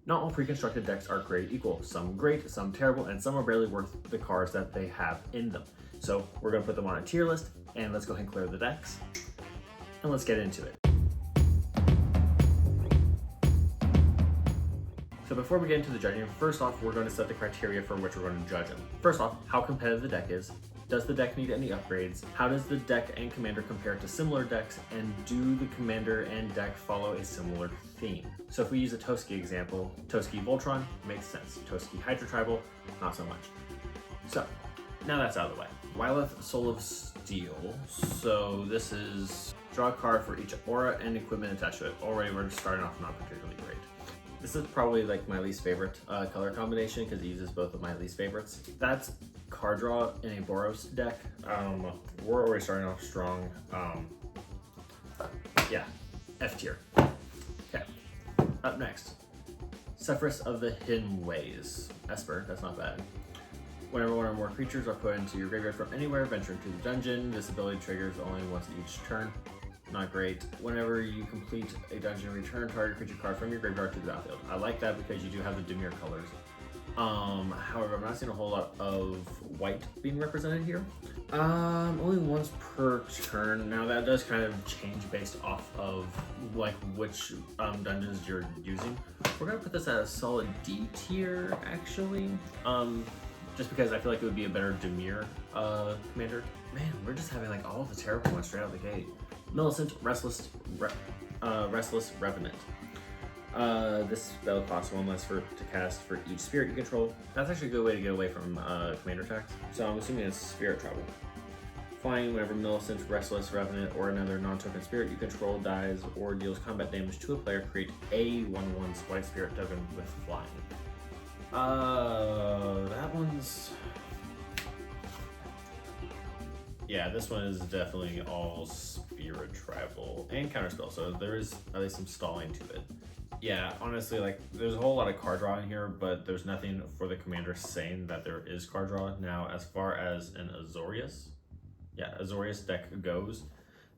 Not all pre-constructed decks are created equal. Some great, some terrible, and some are barely worth the cards that they have in them. So we're gonna put them on a tier list, and let's go ahead and clear the decks, and let's get into it. So before we get into the judging, first off, we're going to set the criteria for which we're going to judge them. First off, how competitive the deck is. Does the deck need any upgrades? How does the deck and commander compare to similar decks? And do the commander and deck follow a similar theme? So if we use a Toski example, Toski Voltron makes sense. Toski Hydra Tribal, not so much. So now that's out of the way. Wyleth Soul of Steel. So this is draw a card for each aura and equipment attached to it. Already we're starting off not particularly great. This is probably like my least favorite color combination because it uses both of my least favorites. That's card draw in a Boros deck. We're already starting off strong. Yeah, F tier. Okay, up next, Sephirus of the Hidden Ways. Esper, that's not bad. Whenever one or more creatures are put into your graveyard from anywhere, venture into the dungeon. This ability triggers only once each turn. Not great. Whenever you complete a dungeon, return target creature card from your graveyard to the battlefield. I like that because you do have the Dimir colors. However, I'm not seeing a whole lot of white being represented here. Only once per turn. Now that does kind of change based off of like which dungeons you're using. We're gonna put this at a solid D tier actually. Just because I feel like it would be a better Dimir commander. Man, we're just having like all the terrible ones straight out the gate. Millicent, Restless Revenant. This spell costs 1 less to cast for each spirit you control. That's actually a good way to get away from commander attacks. So I'm assuming it's spirit travel. Flying, whenever Millicent, Restless Revenant, or another non-token spirit you control dies or deals combat damage to a player, create a 1/1 white spirit token with flying. That one's... Yeah, this one is definitely all spirit travel and counterspell, so there is at least some stalling to it. Yeah, honestly, like, there's a whole lot of card draw in here, but there's nothing for the commander saying that there is card draw. Now, as far as an Azorius, yeah, Azorius deck goes,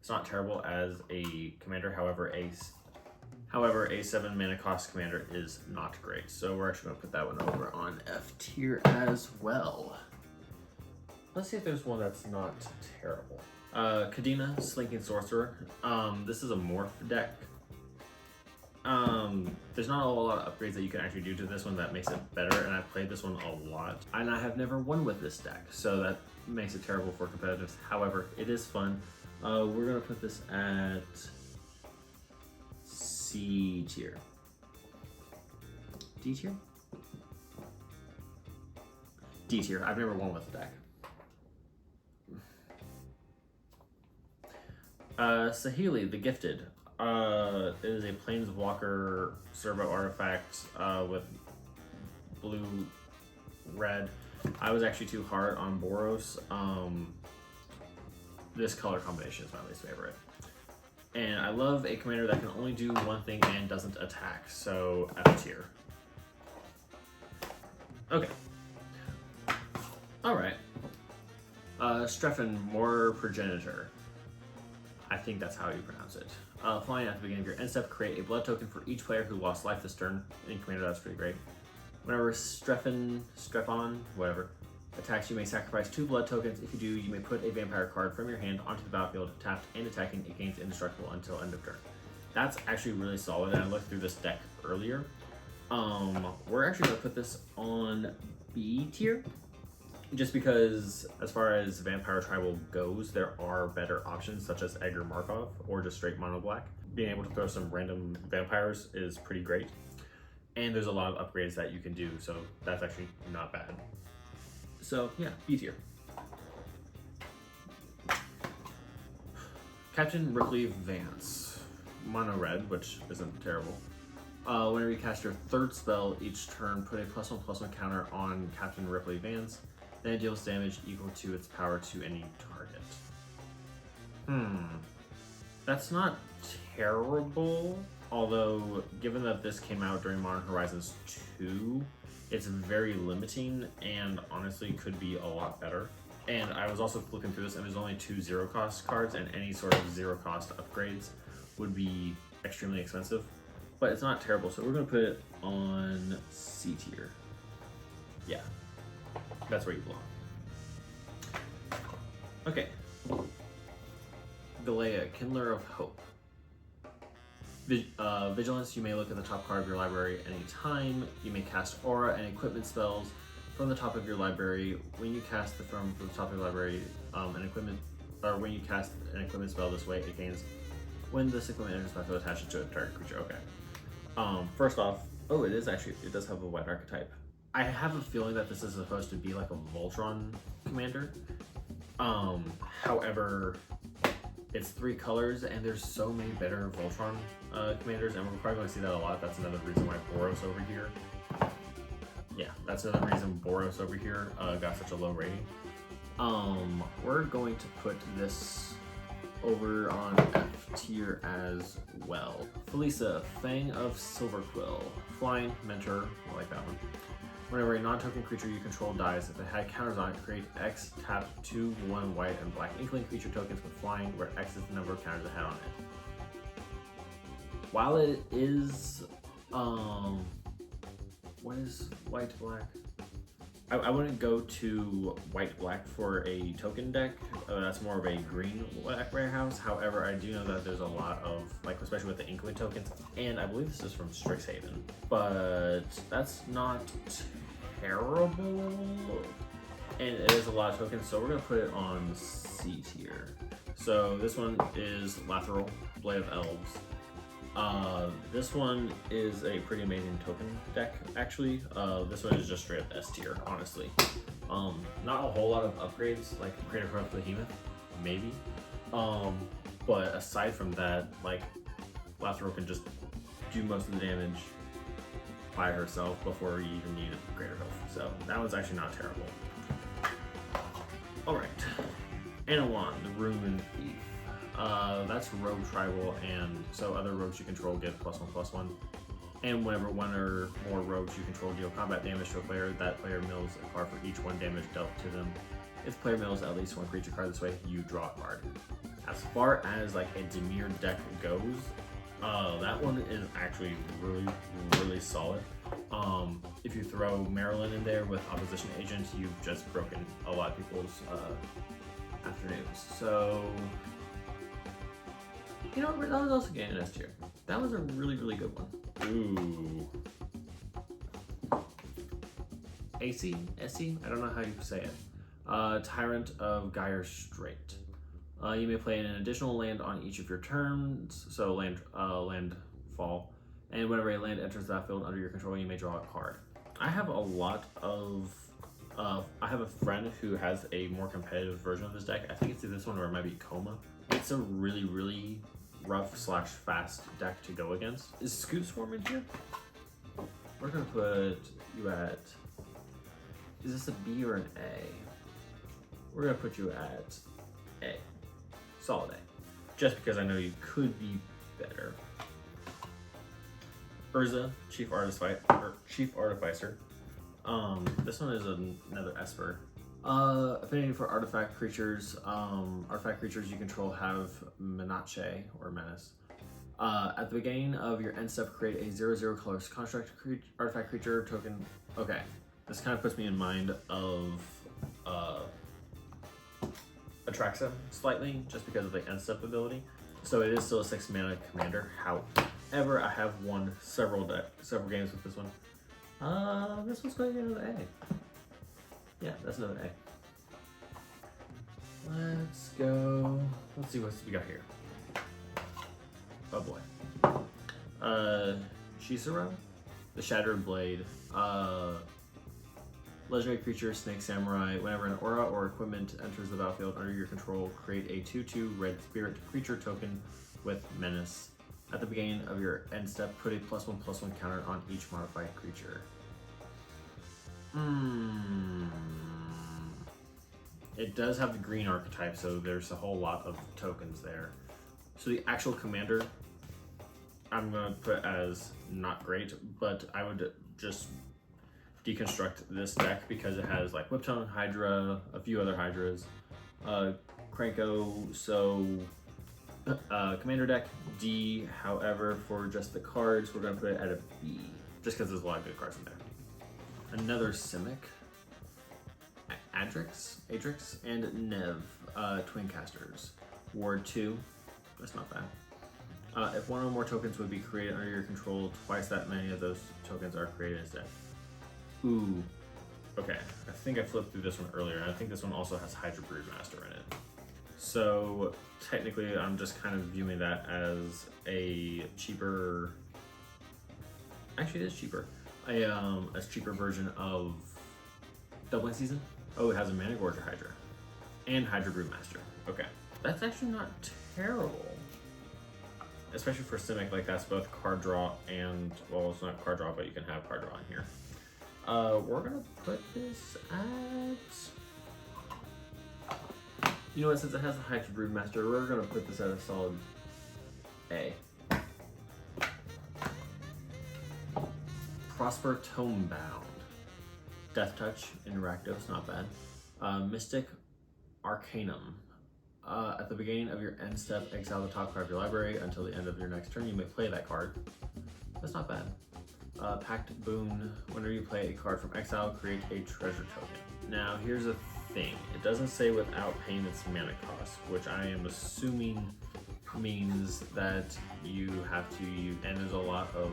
it's not terrible as a commander, however, a 7 mana cost commander is not great. So we're actually gonna put that one over on F tier as well. Let's see if there's one that's not terrible. Kadena, Slinking Sorcerer. This is a morph deck. There's not a whole lot of upgrades that you can actually do to this one that makes it better, and I've played this one a lot. And I have never won with this deck, so that makes it terrible for competitives. However, it is fun. We're gonna put this at C tier. D tier? D tier. I've never won with the deck. Saheeli, the Gifted. It is a Planeswalker Servo artifact with blue-red. I was actually too hard on Boros. This color combination is my least favorite. And I love a commander that can only do one thing and doesn't attack, so F tier. Okay. Alright. Streffen, More Progenitor. I think that's how you pronounce it. Flying at the beginning of your end step, create a blood token for each player who lost life this turn. In Commander, that's pretty great. Whenever Strephon, whatever, attacks, you may sacrifice 2 blood tokens. If you do, you may put a vampire card from your hand onto the battlefield, tapped and attacking. It gains indestructible until end of turn. That's actually really solid, and I looked through this deck earlier. We're actually gonna put this on B tier. Just because, as far as Vampire Tribal goes, there are better options such as Edgar Markov or just straight mono black. Being able to throw some random vampires is pretty great. And there's a lot of upgrades that you can do, so that's actually not bad. So yeah, B tier. Captain Ripley Vance. Mono red, which isn't terrible. Whenever you cast your 3rd spell each turn, put a +1/+1 counter on Captain Ripley Vance. Then it deals damage equal to its power to any target. That's not terrible. Although, given that this came out during Modern Horizons 2, it's very limiting and honestly could be a lot better. And I was also flipping through this, and there's only 2 0-cost cards, and any sort of 0-cost upgrades would be extremely expensive. But it's not terrible, so we're going to put it on C tier. Yeah, that's where you belong. Okay. Galea, Kindler of Hope. Vigilance, you may look at the top card of your library anytime. You may cast aura and equipment spells from the top of your library. When you cast from the top of your library, when you cast an equipment spell this way, it gains when this equipment enters my field, attach it to a target creature. Okay. First off, it does have a white archetype. I have a feeling that this is supposed to be like a Voltron commander. However, it's 3 colors, and there's so many better Voltron commanders, and we're probably going to see that a lot. That's another reason why Boros over here. Yeah, that's another reason Boros over here got such a low rating. We're going to put this over on F tier as well. Felisa, Fang of Silverquill. Flying, Mentor, I like that one. Whenever a non-token creature you control dies, if it had counters on it, create X, tap 2, 1 white and black inkling creature tokens with flying, where X is the number of counters it had on it. While it is, what is white, black? I wouldn't go to white, black for a token deck. That's more of a green, black warehouse. However, I do know that there's a lot of, like, especially with the inkling tokens, and I believe this is from Strixhaven, but that's not terrible, and it is a lot of tokens, so we're gonna put it on C tier. So this one is Lateral, Blade of Elves. This one is a pretty amazing token deck, actually. This one is just straight up S tier, honestly. Not a whole lot of upgrades, like Greater Corrupt Behemoth, maybe. But aside from that, like, Lateral can just do most of the damage by herself before you even need a Greater Health. So that one's actually not terrible. Alright. Anawan, the Ruin Thief. That's Rogue Tribal, and so other rogues you control get +1/+1. And whenever one or more rogues you control deal combat damage to a player, that player mills a card for each 1 damage dealt to them. If the player mills at least 1 creature card this way, you draw a card. As far as like a Dimir deck goes, that one is actually really solid. If you throw Marilyn in there with Opposition Agent, you've just broken a lot of people's afternoons. So, you know, that was also getting an S tier. That was a really good one. Ooh. AC? SE? I don't know how you say it. Tyrant of Gyre Strait. You may play an additional land on each of your turns, so landfall. And whenever a land enters that field under your control, you may draw a card. I have a lot of, I have a friend who has a more competitive version of this deck. I think it's either this one or it might be Coma. It's a really rough/fast deck to go against. Is Scoot Swarm in here? We're gonna put you at, is this a B or an A? We're gonna put you at A. Solid A. Just because I know you could be better. Urza, Chief Artificer. This one is another Esper. Affinity for artifact creatures. Artifact creatures you control have Menace or Menace. At the beginning of your end step, create a 0/0 colors construct artifact creature token. Okay, this kind of puts me in mind of Atraxa slightly, just because of the end step ability. So it is still a 6 mana commander. However, I have won several games with this one. This one's going to get another A. Yeah, that's another A. Let's go. Let's see what we got here. Oh boy. Shisuro, the Shattered Blade. Legendary creature, Snake Samurai. Whenever an aura or equipment enters the battlefield under your control, create a 2/2 red spirit creature token with Menace. At the beginning of your end step, put a +1/+1 counter on each modified creature. It does have the green archetype, so there's a whole lot of tokens there. So the actual commander, I'm gonna put as not great, but I would just deconstruct this deck because it has like Whiptone, Hydra, a few other Hydras, Kranko, so commander deck, D. However, for just the cards, we're gonna put it at a B, just because there's a lot of good cards in there. Another Simic, Adrix, and Nev, twin casters. Ward 2, that's not bad. If one or more tokens would be created under your control, twice that many of those tokens are created instead. Ooh, okay. I think I flipped through this one earlier, and I think this one also has Hydra Broodmaster in it. So technically, I'm just kind of viewing that as a cheaper. Actually, it is cheaper. A cheaper version of Doubling Season. Oh, it has a Mana Gorger Hydra and Hydra Broodmaster. Okay, that's actually not terrible. Especially for Simic, like that's both card draw and, well, it's not card draw, but you can have card draw in here. We're gonna put this at, you know what, since it has a Hydra Broodmaster, we're gonna put this at a solid A. Prosper Tomebound. Death Touch, Interactive's not bad. Mystic Arcanum. At the beginning of your end step, exile the top card of your library. Until the end of your next turn, you may play that card. That's not bad. Pact Boon. Whenever you play a card from exile, create a treasure token. Now, here's a thing. It doesn't say without paying its mana cost, which I am assuming means that you have to use, and there's a lot of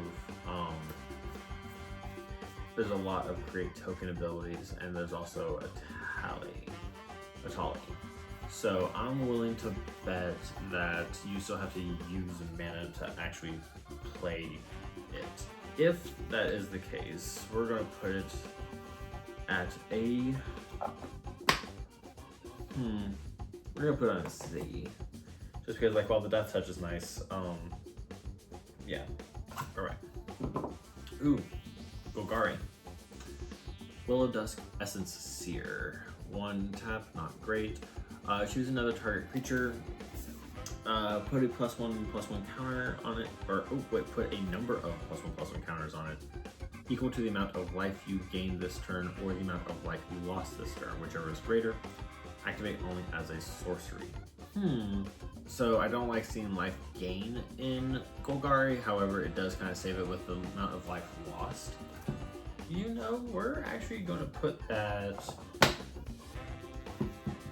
create token abilities, and there's also a tally. So I'm willing to bet that you still have to use mana to actually play it. If that is the case, we're gonna put it at a, we're gonna put it on a C. Just because, like, while the Death Touch is nice, yeah. All right. Ooh, Golgari. Willow Dusk Essence Seer. 1 tap, not great. Choose another target creature. Put a +1/+1 counter on it, put a number of +1/+1 counters on it, equal to the amount of life you gained this turn or the amount of life you lost this turn, whichever is greater. Activate only as a sorcery. So I don't like seeing life gain in Golgari, however, it does kind of save it with the amount of life lost. You know, we're actually going to put that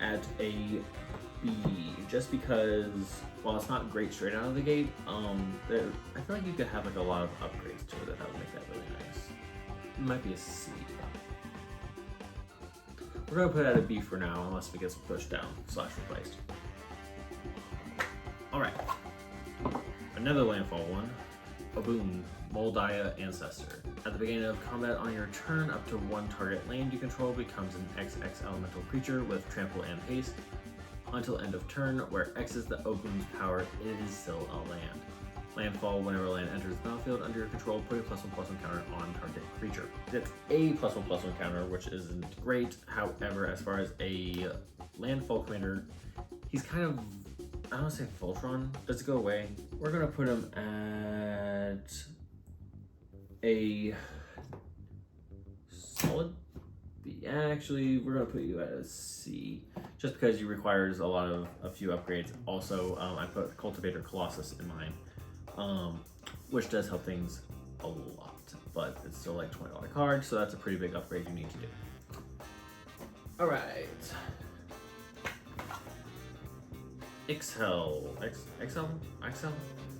at a B, just because while it's not great straight out of the gate, I feel like you could have like a lot of upgrades to it that would make that really nice. It might be a C. We're gonna put it at a B for now, unless it gets pushed down / replaced. All right, another landfall one. Aboon, Moldiah Ancestor. At the beginning of combat on your turn, up to 1 target land you control becomes an XX elemental creature with trample and haste. Until end of turn, where X is the Aboon's power, it is still a land. Landfall, whenever land enters the battlefield under your control, put a +1/+1 counter on target creature. It's a +1/+1 counter, which isn't great. However, as far as a landfall commander, he's kind of, I don't want to say Voltron. Does it go away? We're gonna put him at a solid B. Actually, we're gonna put you at a C, just because he requires a few upgrades. Also, I put Cultivator Colossus in mine, which does help things a lot, but it's still like $20 card, so that's a pretty big upgrade you need to do. All right. Exhale,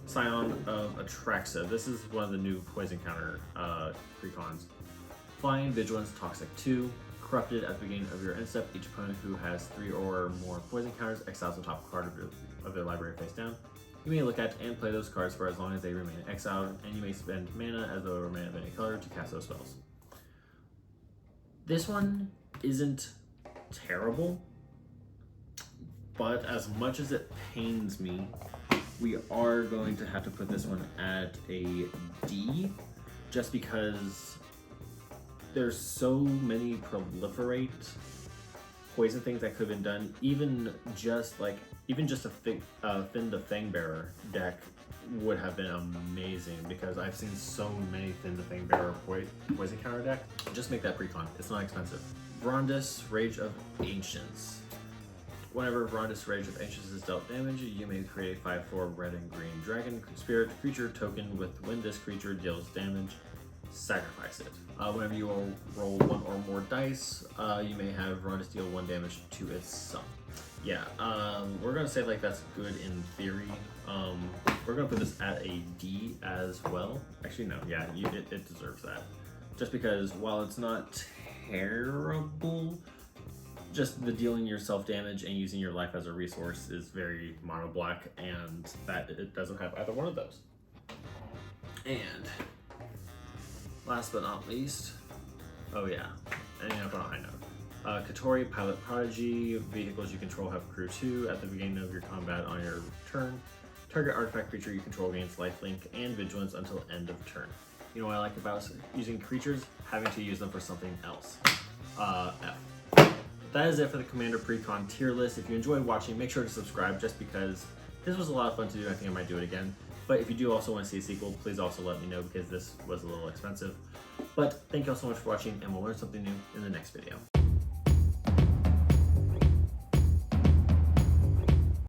Scion of Atraxa. This is one of the new poison counter PreCons. Flying, Vigilance, Toxic 2. Corrupted, at the beginning of your end step, each opponent who has 3 or more poison counters exiles the top card of their library face down. You may look at and play those cards for as long as they remain exiled, and you may spend mana as though they were mana of any color to cast those spells. This one isn't terrible, but as much as it pains me, we are going to have to put this one at a D, just because there's so many proliferate poison things that could have been done. Even just a Thin the Fangbearer deck would have been amazing, because I've seen so many Thin the Fangbearer poison counter deck. Just make that PreCon. It's not expensive. Vrondis, Rage of Ancients. Whenever Vrondis, Rage of Ancients is dealt damage, you may create a 5/4 red and green dragon spirit creature token with when this creature deals damage. sacrifice it. Whenever you roll 1 or more dice, you may have run to deal 1 damage to its sum. Yeah, we're gonna say like that's good in theory. We're gonna put this at a D as well. Actually, no, yeah, it deserves that. Just because while it's not terrible, just the dealing yourself damage and using your life as a resource is very mono black, and that it doesn't have either one of those. And last but not least, oh yeah, ending up on a high note. Katori, Pilot Prodigy, vehicles you control have crew 2 at the beginning of your combat on your turn. Target artifact creature you control gains lifelink and vigilance until end of turn. You know what I like about using creatures? Having to use them for something else. F. That is it for the Commander PreCon tier list. If you enjoyed watching, make sure to subscribe just because this was a lot of fun to do. I think I might do it again. But if you do also want to see a sequel, please also let me know because this was a little expensive. But thank you all so much for watching, and we'll learn something new in the next video.